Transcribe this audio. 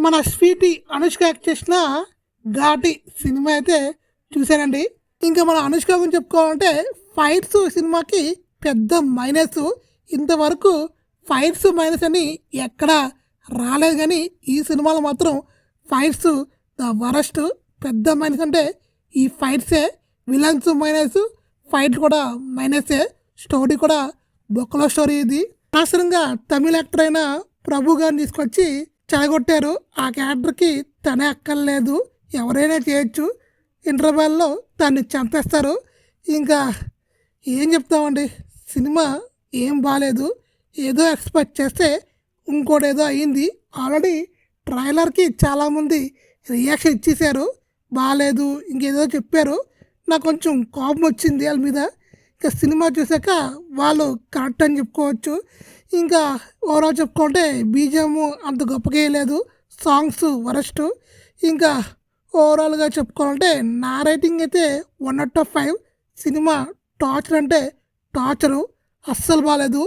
మన Sweety Anushka act చేసిన Ghaati cinema అయితే చూశానండి. ఇంకా మన అనుష్క గురించి చెప్పుకోవాలంటే ఫైట్స్ సినిమాకి పెద్ద మైనస్. ఇంతవరకు ఫైట్స్ మైనస్ అని ఎక్కడా రాలేదు, కానీ ఈ సినిమాలో మాత్రం ఫైట్స్ ద వరస్ట్. పెద్ద మైనస్ అంటే ఈ ఫైట్సే. విలన్స్ మైనస్, ఫైట్ కూడా మైనసే. స్టోరీ కూడా బొక్కలో స్టోరీ. ఇది అనవసరంగా తమిళ యాక్టర్ అయిన ప్రభు గారిని తీసుకొచ్చి చెడగొట్టారు. ఆ క్యారెక్టర్కి తనే అక్కర్లేదు, ఎవరైనా చేయొచ్చు. ఇంటర్వెల్లో దాన్ని చంపేస్తారు. ఇంకా ఏం చెప్తామండి, సినిమా ఏం బాగాలేదు. ఏదో ఎక్స్పెక్ట్ చేస్తే ఇంకోటి ఏదో అయ్యింది. ఆల్రెడీ ట్రైలర్కి చాలామంది రియాక్షన్ ఇచ్చేసారు, బాగాలేదు ఇంకేదో చెప్పారు. నాకు కొంచెం కోపం వచ్చింది వాళ్ళ మీద. ఇంకా సినిమా చూసాక వాళ్ళు కరెక్ట్ అని చెప్పుకోవచ్చు. ఇంకా ఓవరాల్ చెప్పుకుంటే బీజిఎం అంత గొప్పగా వేయలేదు, సాంగ్స్ వరస్ట్. ఇంకా ఓవరాల్గా చెప్పుకోవాలంటే నా రేటింగ్ అయితే 1/5. సినిమా టార్చర్ అంటే టార్చరు, అస్సలు బాగాలేదు.